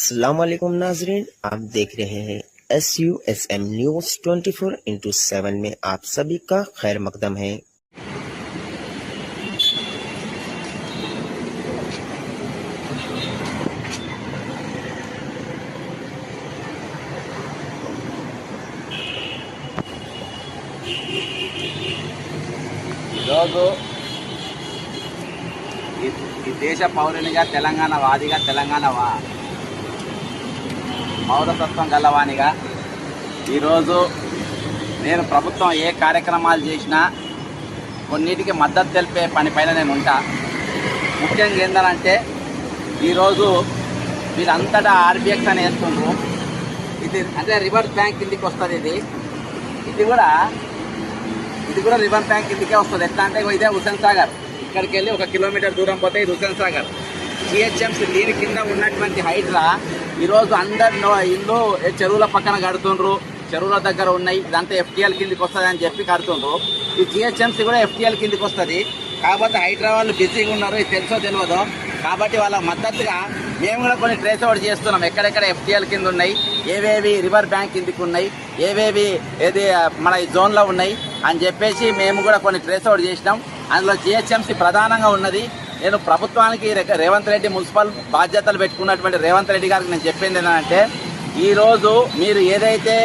अस्सलाम वालेकुम नाजरीन, आप देख रहे हैं SUSM न्यूज 24/7 में आप सभी का खैर मकदम है। ఈరోజు ఈ దేశ పౌరునిగా తెలంగాణ వాదిగా తెలంగాణ పౌరసత్వం గలవానిగా ఈరోజు నేను ప్రభుత్వం ఏ కార్యక్రమాలు చేసినా కొన్నిటికి మద్దతు తెలిపే పనిపైన నేను ఉంటా. ముఖ్యంగా ఏంటంటే ఈరోజు వీళ్ళంతటా ఆర్బిఎక్స్ అని వేస్తుండ్రు. ఇది అంటే రివర్స్ బ్యాంక్ కిందికి వస్తుంది. ఇది కూడా రివర్ బ్యాంక్ కిందకే వస్తుంది. ఎట్లా అంటే ఇదే హుస్సేన్ సాగర్, ఇక్కడికి వెళ్ళి 1 కిలోమీటర్ దూరం పోతే ఇది హుస్సేన్ సాగర్. జిహెచ్ఎంసీ దీని కింద ఉన్నటువంటి హైడ్రా ఈరోజు అందరి ఇల్లు చెరువుల పక్కన కడుతుండ్రు, చెరువుల దగ్గర ఉన్నాయి. ఇదంతా ఎఫ్టీఎల్ కిందికి వస్తుంది అని చెప్పి కడుతుండ్రు. ఈ జిహెచ్ఎంసీ కూడా ఎఫ్టీఎల్ కిందికి వస్తుంది. కాబట్టి హైడ్రా వాళ్ళు బిజీగా ఉన్నారు, ఇది తెలుసో తెలియదో. కాబట్టి వాళ్ళ మద్దతుగా మేము కూడా కొన్ని ట్రేస్ అవుట్ చేస్తున్నాం. ఎక్కడెక్కడ ఎఫ్టీఎల్ కింద ఉన్నాయి, ఏవేవి రివర్ బ్యాంక్ కిందికి ఉన్నాయి, ఏవేవి ఏది మన ఈ జోన్లో ఉన్నాయి అని చెప్పేసి మేము కూడా కొన్ని ట్రేస్ అవుట్ చేసినాం. అందులో జిహెచ్ఎంసీ ప్రధానంగా ఉన్నది. నేను ప్రభుత్వానికి రేవంత్ రెడ్డి మున్సిపల్ బాధ్యతలు పెట్టుకున్నటువంటి రేవంత్ రెడ్డి గారికి నేను చెప్పింది ఏంటంటే, ఈరోజు మీరు ఏదైతే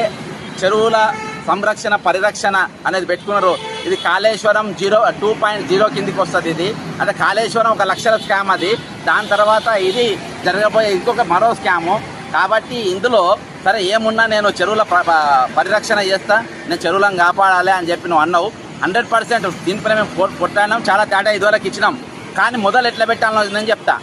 చెరువుల సంరక్షణ పరిరక్షణ అనేది పెట్టుకున్నారో ఇది కాళేశ్వరం 2.0 కిందికి వస్తుంది. ఇది అంటే కాళేశ్వరం 1 లక్షల స్కామ్, అది దాని తర్వాత ఇది జరగబోయే ఇంకొక మరో స్కాము. కాబట్టి ఇందులో సరే ఏమున్నా నేను చెరువుల పరిరక్షణ చేస్తా, నేను చెరువులను కాపాడాలి అని చెప్పి నువ్వు అన్నావు. 100% దీనిపైన మేము కొట్టాడినాం, చాలా తేడా ఇదివరకు ఇచ్చినాం. కానీ మొదలు ఎట్లా పెట్టాలో నేను చెప్తా.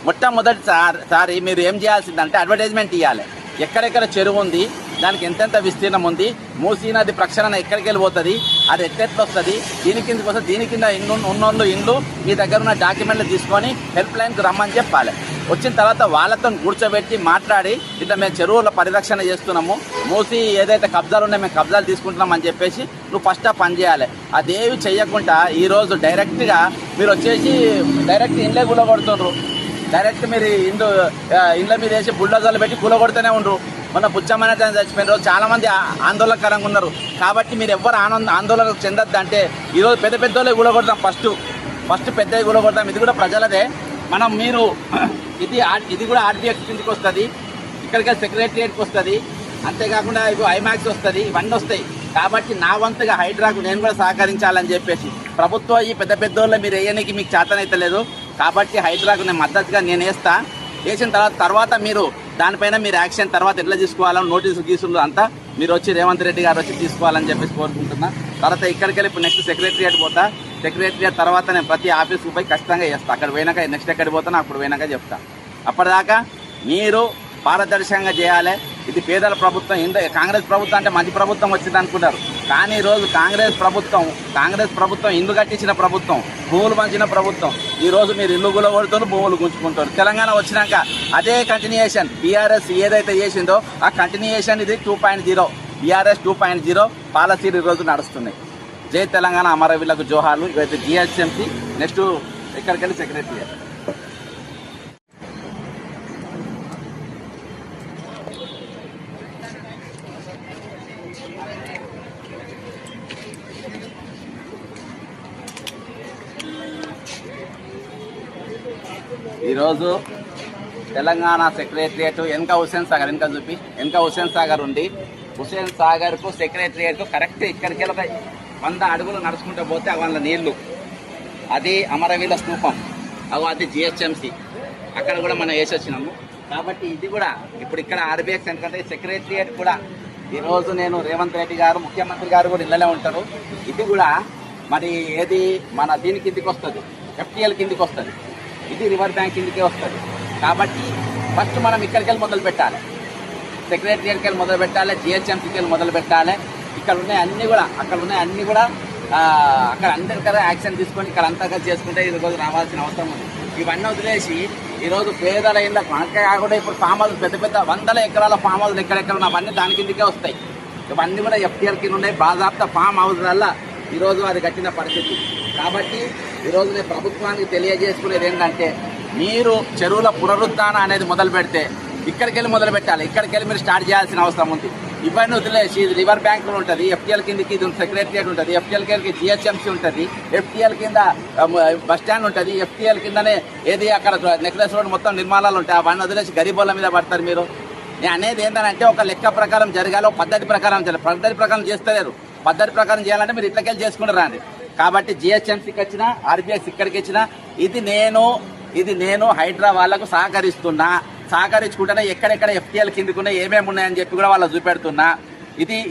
మొట్టమొదటిసారి మీరు ఏం చేయాల్సిందంటే అడ్వర్టైజ్మెంట్ ఇవ్వాలి. ఎక్కడెక్కడ చెరువు ఉంది, దానికి ఎంతెంత విస్తీర్ణం ఉంది, మూసీ నది ప్రక్షాళన ఎక్కడికి వెళ్ళిపోతుంది, అది ఎట్లెట్లా వస్తుంది, దీని కిందకి వస్తుంది, దీని కింద ఉన్నోళ్ళు ఇండ్లు మీ దగ్గర ఉన్న డాక్యుమెంట్లు తీసుకొని హెల్ప్ లైన్కి రమ్మని చెప్పాలి. వచ్చిన తర్వాత వాళ్ళతో కూర్చోబెట్టి మాట్లాడి ఇట్లా మేము చెరువుల పరిరక్షణ చేస్తున్నాము, మూసి ఏదైతే కబ్జాలు ఉన్నాయో మేము కబ్జాలు తీసుకుంటున్నాం అని చెప్పేసి నువ్వు ఫస్ట్ ఆ పని చేయాలి. అదేవి చేయకుండా ఈరోజు డైరెక్ట్గా మీరు వచ్చేసి డైరెక్ట్ ఇండ్లే కూలగొడుతుండ్రు. డైరెక్ట్ మీరు ఇండ్ల మీద వేసి బుల్డోజర్లు పెట్టి కూలగొడుతూనే ఉండరు. మొన్న బుచ్చమ్మనే చచ్చిపోయిన రోజు చాలామంది ఆందోళనకరంగా ఉన్నారు. కాబట్టి మీరు ఎవరు ఆందోళనకు చెందొద్దు. అంటే ఈరోజు పెద్ద పెద్దోళ్ళే కూలగొడతాం, ఫస్ట్ పెద్దవి కూలగొడతాం. ఇది కూడా ప్రజలదే. మీరు ఇది కూడా ఆర్బిఎక్స్ కిందకి వస్తుంది, ఇక్కడికి సెక్రటరియేట్కి వస్తుంది, అంతేకాకుండా ఇవి ఐమాక్స్ వస్తుంది, ఇవన్నీ వస్తాయి. కాబట్టి నా వంతుగా హైడ్రాకు నేను కూడా సహకరించాలని చెప్పేసి ప్రభుత్వం ఈ పెద్ద పెద్దోళ్ళ మీరు వేయడానికి మీకు చేతనైతే లేదు. కాబట్టి హైడ్రాకు నేను మద్దతుగా నేను వేసిన తర్వాత మీరు దానిపైన మీరు యాక్షన్ తర్వాత ఎట్లా తీసుకోవాలని నోటీసులు గీసులు అంతా మీరు వచ్చి రేవంత్ రెడ్డి గారు వచ్చి తీసుకోవాలని చెప్పేసి కోరుకుంటున్నా. తర్వాత ఇక్కడికి వెళ్ళి ఇప్పుడు నెక్స్ట్ సెక్రటరియేట్ పోతా. సెక్రటరియేట్ తర్వాత నేను ప్రతి ఆఫీస్కి పోయి ఖచ్చితంగా చేస్తాను. అక్కడ పోయినాక నెక్స్ట్ ఎక్కడికి పోతానో అప్పుడు పోయినాక చెప్తా. అప్పటిదాకా మీరు పారదర్శకంగా చేయాలి. ఇది పేదల ప్రభుత్వం. కాంగ్రెస్ ప్రభుత్వం అంటే మంచి ప్రభుత్వం వచ్చింది అనుకుంటారు. కానీ ఈరోజు కాంగ్రెస్ ప్రభుత్వం ఇల్లు కట్టించిన ప్రభుత్వం, భూములు పంచిన ప్రభుత్వం. ఈరోజు మీరు ఇల్లు గులగొడుతారు, భూములు గుంజుకుంటారు. తెలంగాణ వచ్చినాక అదే కంటిన్యూయేషన్ బీఆర్ఎస్ ఏదైతే చేసిందో ఆ కంటిన్యూయేషన్ ఇది 2.0 బీఆర్ఎస్ 2.0 పాలసీలు ఈరోజు నడుస్తున్నాయి. జై తెలంగాణ, అమరవీరులకు జోహార్లు. ఇవైతే జిహెచ్ఎంసీ, నెక్స్ట్ ఇక్కడికి వెళ్ళి సెక్రటరియట్. ఈరోజు తెలంగాణ సెక్రటరియట్ వెనక హుస్సేన్ సాగర్ ఉండి హుస్సేన్ సాగర్కు సెక్రటరియట్ కరెక్ట్ ఇక్కడికి వెళ్ళి 100 అడుగులు నడుచుకుంటూ పోతే వాళ్ళ నీళ్లు, అది అమరవీరుల స్తూపం, అది జిహెచ్ఎంసీ, అక్కడ కూడా మనం వేసి వచ్చినాము. కాబట్టి ఇది కూడా ఇప్పుడు ఇక్కడ ఆర్బిఎక్స్ ఎందుకంటే సెక్రటరియట్ కూడా ఈరోజు నేను రేవంత్ రెడ్డి గారు ముఖ్యమంత్రి గారు కూడా ఇళ్ళనే ఉంటారు. ఇది కూడా మరి ఏది మన దీని కిందికి వస్తుంది, ఎఫ్టీఎల్ కిందికి వస్తుంది, ఇది రివర్ బ్యాంక్ కిందకే వస్తుంది. కాబట్టి ఫస్ట్ మనం ఇక్కడికి వెళ్ళి మొదలు పెట్టాలి, సెక్రటరియట్కి వెళ్ళి మొదలు పెట్టాలి, జిహెచ్ఎంసీకి వెళ్ళి మొదలు పెట్టాలి. ఇక్కడ ఉన్నాయి అన్నీ కూడా అక్కడ అందరికీ యాక్షన్ తీసుకొని ఇక్కడ అంతగా చేసుకుంటే ఈరోజు రావాల్సిన అవసరం ఉంది. ఇవన్నీ వదిలేసి ఈరోజు పేదల ఇళ్ళకు మనకే కాకుండా ఇప్పుడు ఫామ్ హౌస్ పెద్ద 100 ఎకరాల ఫామ్ హౌస్లు ఎక్కడెక్కడ ఉన్న అవన్నీ దాని కిందకే వస్తాయి. ఇవన్నీ కూడా ఎఫ్టీఎల్ కింద ఉన్నాయి. బాజాప్తా ఫామ్ హౌస్ వల్ల ఈరోజు అది కట్టిన పరిస్థితి. కాబట్టి ఈరోజు నేను ప్రభుత్వానికి తెలియజేసుకునేది ఏంటంటే, మీరు చెరువుల పునరుద్ధరణ అనేది మొదలు పెడితే ఇక్కడికి వెళ్ళి మొదలు పెట్టాలి. ఇక్కడికి వెళ్ళి మీరు స్టార్ట్ చేయాల్సిన అవసరం ఉంది. ఇవన్నీ వదిలేసి ఇది రివర్ బ్యాంకులు ఉంటుంది, ఎఫ్టీఎల్ కిందకి ఇది సెక్రటరియట్ ఉంటుంది, ఎఫ్టీఎల్ కిందకి జిహెచ్ఎంసీ ఉంటుంది, ఎఫ్టీఎల్ కింద బస్ స్టాండ్ ఉంటుంది, ఎఫ్టీఎల్ కిందనే ఏది అక్కడ నెక్లెస్ రోడ్ మొత్తం నిర్మాణాలు ఉంటాయి. అవన్నీ వదిలేసి గరీబోళ్ళ మీద పడతారు మీరు. నేను అనేది ఏంటంటే ఒక లెక్క ప్రకారం జరగాలి, ఒక పద్ధతి ప్రకారం జరగాలి. పద్ధతి ప్రకారం చేస్తలేరు. పద్ధతి ప్రకారం చేయాలంటే మీరు ఇట్లకెళ్ళి చేసుకుంటారు రండి. కాబట్టి జిహెచ్ఎంసీకి వచ్చినా ఆర్బీఎక్స్ ఇక్కడికి వచ్చినా ఇది నేను హైడ్రా వాళ్ళకు సహకరించుకుంటేనే ఎక్కడెక్కడ ఎఫ్టీఎల్ కిందకు ఉన్నాయి, ఏమేమి ఉన్నాయని చెప్పి కూడా వాళ్ళకి చూపెడుతున్నా.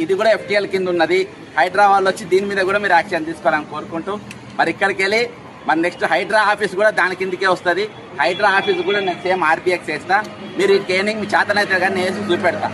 ఇది కూడా ఎఫ్టీఎల్ కింద ఉన్నది. హైడ్రా వాళ్ళు వచ్చి దీని మీద కూడా మీరు యాక్షన్ తీసుకోవాలని కోరుకుంటూ మరి ఇక్కడికి వెళ్ళి మరి నెక్స్ట్ హైడ్రా ఆఫీస్ కూడా దాని కిందకే వస్తుంది. హైడ్రా ఆఫీస్ కూడా నేను సేమ్ ఆర్బీఎక్స్ వేస్తా. మీరు ఈ ట్రైనింగ్ మీ చేతనైతే కానీ నేను వేసి చూపెడతా.